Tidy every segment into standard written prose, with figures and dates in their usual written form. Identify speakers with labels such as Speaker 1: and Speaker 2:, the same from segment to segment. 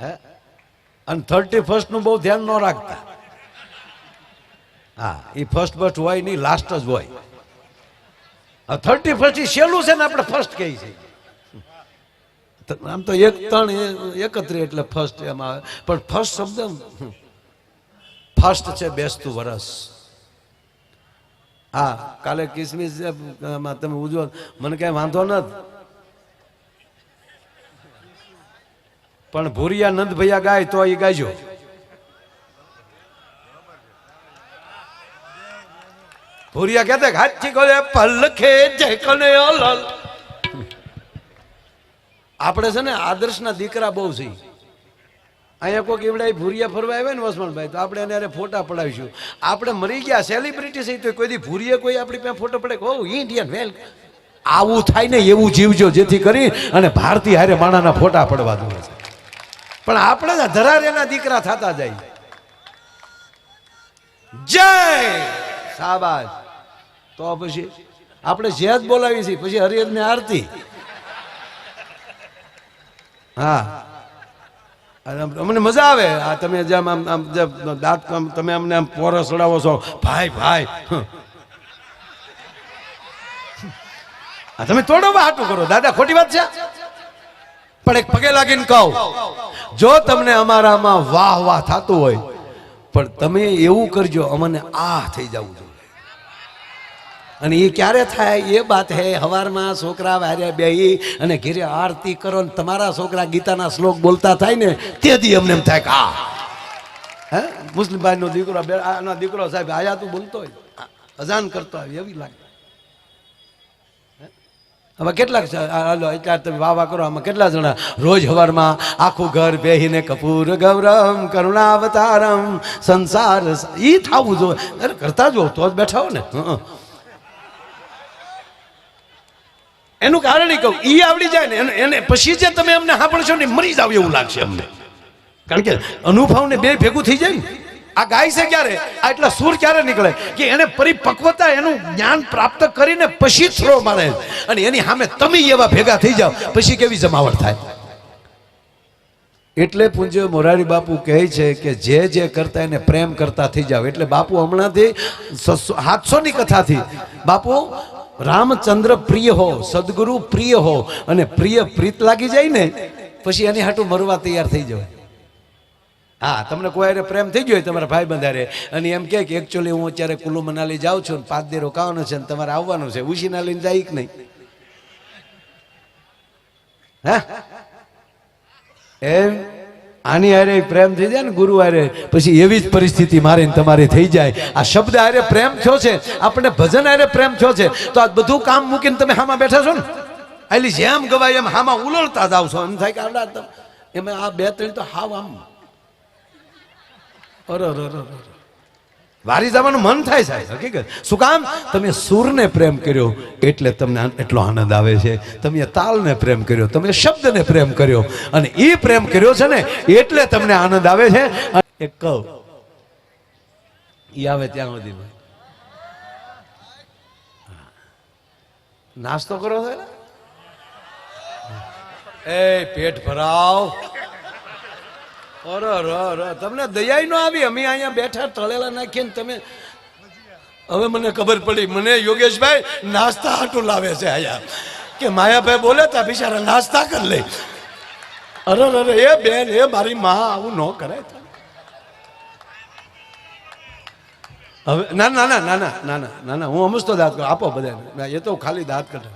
Speaker 1: હે અને 31st નું બહુ ધ્યાન ન રાખતા. હા એ ફર્સ્ટ હોય નહીં, લાસ્ટ જ હોય. 31st સહેલું છે ને, આપણે ફર્સ્ટ કહી છે. આમ તો 1-3-31 એટલે ફર્સ્ટ એમ આવે, પણ ફર્સ્ટ શબ્દ ફર્સ્ટ છે બેસતું વરસ. હા કાલે કિસમિસ તમે ઉજવો, મને કઈ વાંધો નથી, પણ ભૂરિયા નંદ ભૈયા ગાય તો એ ગાયજો. ભૂરિયા કહેતા હાથી કોલે પલખે જય કને અલલ. આપણે છે ને આદર્શના દીકરા બહુ છે. અહીંયા કોઈક એવડા ભૂરિયા ફરવા આવ્યા ને વસમણભાઈ, તો આપણે એને ફોટા પડાવીશું. આપણે મરી ગયા સેલિબ્રિટી છે તો કોઈ દી ભૂરિયે કોઈ આપણી પાસે ફોટો પડે, ઓ ઇન્ડિયન વેલ. આવું થાય ને એવું જીવજો, જેથી કરી અને ભારતીય હારે માણાના ફોટા પડવા દો. પણ આપણે ધરારેના દીકરા થતા જાય. જય શાબાશ. તો પછી આપણે જેદ બોલાવી છે, પછી હરિયદ ને આરતી. હા અમને મજા આવે. આ તમે જેમ આમ દાંત તમે અમને આમ પોરસ ચડાવો છો, ભાઈ ભાઈ તમે તોડો હાટું કરો દાદા, ખોટી વાત છે. પણ એક પગે લાગીને કહું, જો તમને અમારામાં વાહ વાહ થતું હોય, પણ તમે એવું કરજો અમને આ થઈ જવું જોઈએ. અને એ ક્યારે થાય એ વાત હે, હવારમાં છોકરા વાર્યા બેહી અને ઘેરે આરતી કરો ને તમારા છોકરા ગીતાના શ્લોક બોલતા થાય ને, તેથી અમને એમ થાય કે આ હે મુસ્લિમ ભાઈ નો દીકરો, આનો દીકરો સાહેબ આયાતું બોલતો હોય, અજાન કરતો હોય એવી લાગે. હવે કેટલાક એટલા તમે વાહ વાહ કરો, આમાં કેટલા જણા રોજ હવારમાં આખું ઘર બેહીને કપૂર ગૌરમ કરુણાવતારમ સંસાર ઈ થવું જોઈએ. અરે કરતા જો તો જ બેઠા હો ને. એનું કારણ કહું, ઈ આવડી જાય ને એને પછી જે તમે અમને સાંભળશો ને મરી જાવ એવું લાગશે અમને. કારણ કે અનુભવ ને બે ભેગું થઈ જાય ને. આ ગાય છે ક્યારે, આ એટલા સૂર ક્યારે નીકળે કે એને પરિપક્વતા, એનું જ્ઞાન પ્રાપ્ત કરીને પછી થ્રો મારે, અને એની સામે તમે એવા ભેગા થઈ જાવ પછી કેવી જમાવટ થાય. એટલે પૂજ્ય મોરારી બાપુ કહે છે કે જે કરતા એને પ્રેમ કરતા થઈ જાવ. એટલે બાપુ હમણાંથી 700ની કથાથી બાપુ રામચંદ્ર પ્રિય હો, સદગુરુ પ્રિય હો, અને પ્રિય પ્રીત લાગી જાય ને પછી એની હાટું મરવા તૈયાર થઈ જવાય. હા તમને કોઈ પ્રેમ થઈ ગયો તમારા ભાઈ બંધારે, અને એમ કે એકચ્યુઅલી હું અત્યારે કુલ્લુ મનાલી જાઉં છું, 5 દી રોકાવાનું છે, તમારે આવવાનું છે, ઉશીના લઈને જાય કે નહીં? હે એમ આની હારે પ્રેમ થઈ જાય ને ગુરુ હારે, પછી એવી જ પરિસ્થિતિ મારે તમારી થઈ જાય. આ શબ્દ હારે પ્રેમ થયો છે, આપણે ભજન હારે પ્રેમ થયો છે, તો આ બધું કામ મૂકીને તમે હામાં બેઠા છો ને, એટલે જેમ ગવાય એમ હામાં ઉલળતા જાવ છો. એમ થાય કે આવડા એમાં આ 2-3 તો હાવ આમ વારી જવાનું મન થાય સાહેબ. હકીકત શું કામ? તમે સૂરને પ્રેમ કર્યો એટલે તમને એટલો આનંદ આવે છે. તમે તાલને પ્રેમ કર્યો, તમે શબ્દને પ્રેમ કર્યો, અને એ પ્રેમ કર્યો છે ને એટલે તમને આનંદ આવે છે. એક કહું ઈ આવે ત્યાં સુધી નાસ્તો કરો છો, એ પેટ ભરાવ. તમને દયા ન આવી. અમે અહીંયા બેઠા તળેલા નાખીને તમે, હવે મને ખબર પડી, મને યોગેશભાઈ નાસ્તા હાટું લાવે છે અહીંયા, કે માયાભાઈ બોલે તા બિચારા નાસ્તા કરી લે. અરે એ બેન, એ મારી માં આવું ન કરે. હવે ના ના ના ના ના ના ના ના ના હું સમજતો દાંત કર આપો બધાને, એ તો ખાલી દાંત કઢે.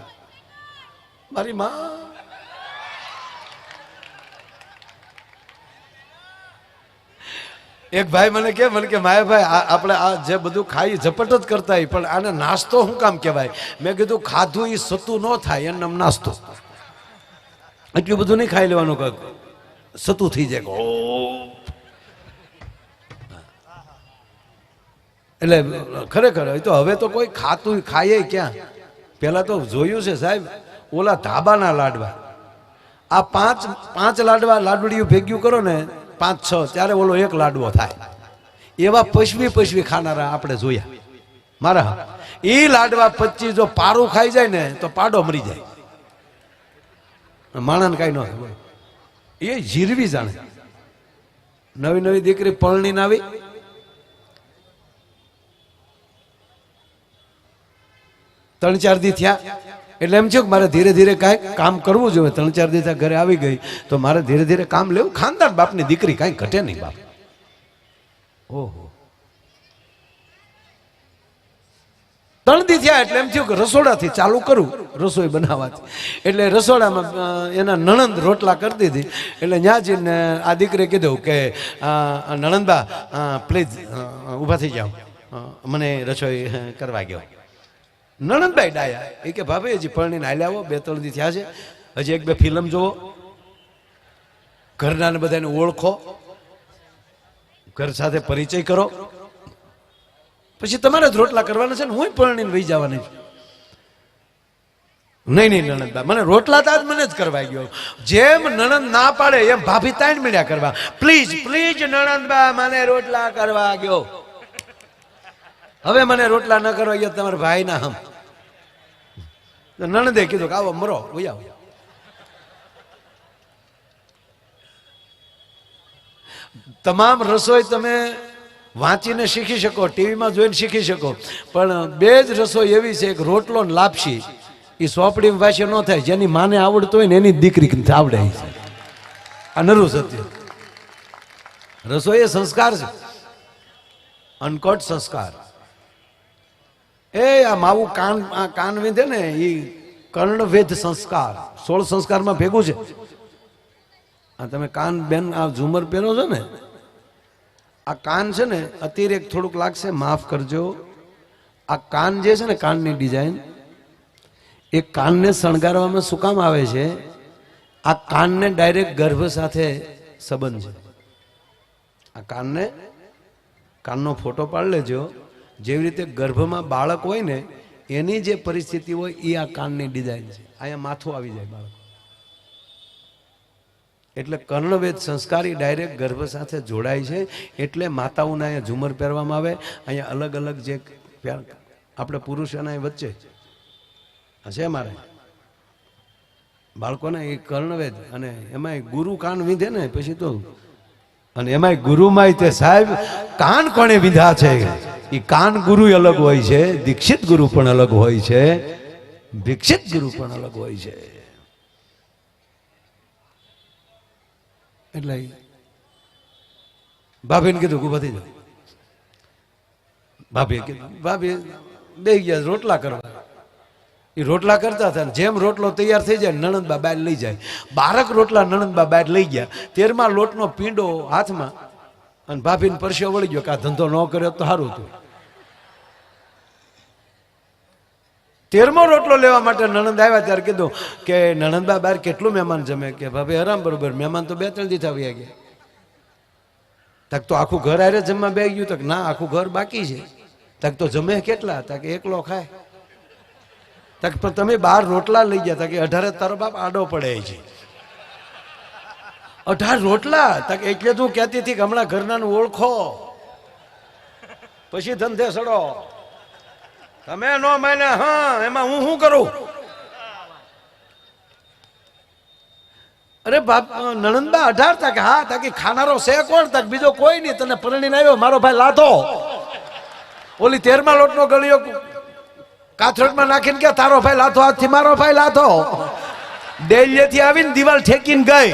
Speaker 1: મારી માં એક ભાઈ મને કે માયાભાઈ આપણે આ જે બધું ખાઈ ઝપટ જ કરતા હોય, પણ આને નાસ્તો શું કામ કહેવાય? મેં કીધું ખાધું એ સતું ન થાય, એમ નાસ્તો. એટલું બધું નહીં ખાઈ લેવાનું, કાંક સતું થઈ જાય. એટલે ખરેખર તો હવે તો કોઈ ખાતું ખાય ક્યાં? પેલા તો જોયું છે સાહેબ, ઓલા ધાબાના લાડવા, આ પાંચ લાડવડીયું ભેગ્યું કરો ને 5-6, ત્યારે ઓલો એક લાડવો થાય. એવા પશવી ખાનારા આપણે જોયા મારા. એ લાડવા 25 જો પારું ખાઈ જાય ને તો પાડો મરી જાય, માણસ કઈ ન થાય. એ જીરવી જાણે. નવી નવી દીકરી પરણીને આવી, ત્રણ ચાર દી થયા એટલે એમ છે કે મારે ધીરે ધીરે કાંઈક કામ કરવું જોઈએ. ત્રણ ચાર દી ઘરે આવી ગઈ તો મારે ધીરે ધીરે કામ લેવું. ખાનદાન બાપની દીકરી કાંઈ ઘટે નહીં બાપ. ઓહો, ત્રણ દી થયા એટલે એમ થયું કે રસોડાથી ચાલુ કરું, રસોઈ બનાવવાથી. એટલે રસોડામાં એના નણંદ રોટલા કરતી હતી. એટલે ત્યાં જઈને આ દીકરીએ કીધું કે નણંદબા પ્લીઝ ઊભા થઈ જાઓ, મને રસોઈ કરવા ગયો. નણંદભાઈ ડાયા એ કે ભાભી હજી પરણીને હાલ્યા આવો, 2-3 દી થયા છે, હજી 1-2 ફિલ્મ જોવો, ઘરના ને બધાને ઓળખો, ઘર સાથે પરિચય કરો, પછી તમારે જ રોટલા કરવાના છે ને હું પરણીને વહી જવાની છું. નહીં નહીં નણંદબા, મને રોટલા તાજ મને જ કરવા ગયો. જેમ નણંદ ના પાડે એમ ભાભી તાણ મળ્યા કરવા. પ્લીઝ પ્લીઝ નણંદબા મને રોટલા કરવા ગયો. હવે મને રોટલા ન કરવા ગયો તમારા ભાઈ ના હમ. નણંદે કીધું કે આવો મરો વહી આવો. તમામ રસોઈ તમે વાંચીને શીખી શકો, ટીવીમાં જોઈને શીખી શકો, પણ 2 જ રસોઈ એવી છે કે રોટલો ને લાપસી. એ સોપડીમાં વાંચી ન થાય. જેની માને આવડતું હોય ને એની દીકરી આવડે છે. આ નરું સત્ય. રસોઈ એ સંસ્કાર છે, અનકોટ સંસ્કાર. એ આ માવું કાન વિંધે ને એ કર્ણવેદ સંસ્કાર 16 સંસ્કારમાં ભેગું છે. આ તમે કાન બેન આ ઝુમર પહેરો છો ને, આ કાન છે ને અતિરેક થોડુંક લાગશે, માફ કરજો. આ કાન જે છે ને, કાનની ડિઝાઇન, એ કાનને શણગારવામાં શું કામ આવે છે? આ કાનને ડાયરેક્ટ ગર્ભ સાથે સંબંધ છે. આ કાનનો ફોટો પાડી લેજો. જેવી રીતે ગર્ભમાં બાળક હોય ને એની જે પરિસ્થિતિ હોય એ આ કાનની ડિઝાઇન છે. અહીંયા માથું આવી જાય બાળક. એટલે કર્ણવેદ સંસ્કારી ડાયરેક્ટ ગર્ભ સાથે જોડાય છે. એટલે માતાઓના અહીંયા ઝુમર પહેરવામાં આવે. અહીંયા અલગ અલગ જે આપણે પુરુષોના વચ્ચે છે મારે બાળકોને એ કર્ણવેદ, અને એમાં ગુરુ કાન વિંધે ને પછી તો, અને એમાં ગુરુમાં તે સાહેબ કાન કોણે વિંધા છે? એ કાન ગુરુ અલગ હોય છે, દીક્ષિત ગુરુ પણ અલગ હોય છે, ભિક્ષિત ગુરુ પણ અલગ હોય છે. એટલે ભાભીને કીધું કે ઉભા થઈ જાઓ. ભાભીએ કીધું, ભાભી બેસી ગયા રોટલા કરવા. એ રોટલા કરતા હતા. જેમ રોટલો તૈયાર થઈ જાય નણંદબા બહાર લઈ જાય. 12 રોટલા નણંદબા બહાર લઈ ગયા. 13મા લોટનો પીંડો હાથમાં, અને ભાભીને પરસ્યો વળી ગયો કે આ ધંધો ન કર્યો તો સારું હતું. 13મો રોટલો લેવા માટે નણંદ આવ્યા ત્યારે કીધું કે નણંદબા બહાર કેટલું મહેમાન જમે? કે ભાભી આરામ બરોબર, મહેમાન તો 2-3 દી થયા ગયા. તક તો આખું ઘર આરે જમવા બે ગયું? તક ના, આખું ઘર બાકી છે. તક તો જમે કેટલા? તક એકલો ખાય. તક પણ તમે 12 રોટલા લઈ ગયા. તક 18 તારો બાપ આડો પડે છે. 18 રોટલા. તક એટલે તું કહેતી હતી કે હમણાં ઘરનાનું ઓળખો પછી ધંધે સડો. તમે નો માને, હા એમાં હું શું કરું? અરે બાપ નણંદબા 18 તક. હા તક ખાનારો છે કોણ? તક બીજો કોઈ નહીં. તને પરણીને આવ્યો મારો ભાઈ લાધો. ઓલી 13મા લોટનો ગળિયો કાથરોટમાં નાખીને કે તારો ભાઈ લાથો હાથથી મારો ભાઈ લાથો. ડેલીએથી આવીને દિવાલ ઠેકીને ગઈ.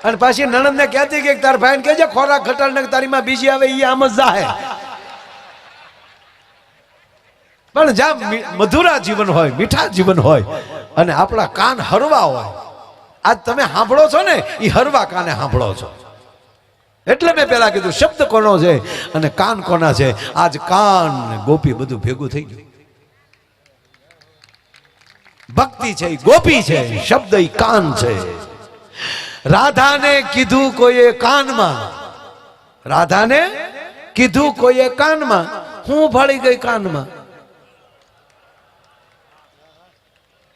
Speaker 1: અને પાછી નણંદને કહેતી કે તાર ભાઈને કહેજે ખોરાક ઘટાડને તારી માં બીજી આવે એ આમ જ જાહે. પણ જ્યાં મધુરા જીવન હોય, મીઠા જીવન હોય, અને આપણા કાન હરવા હોય, આજ તમે સાંભળો છો ને એ હરવા કાને સાંભળો છો. એટલે મેં પેલા કીધું શબ્દ કોનો છે અને કાન કોના છે. આજ કાન ગોપી બધું ભેગું થઈ ગયું. ભક્તિ છે એ ગોપી છે, શબ્દ એ કાન છે. રાધાને કીધું કોઈએ કાનમાં, રાધાને કીધું કોઈએ કાનમાં, હું ભળી ગઈ કાનમાં.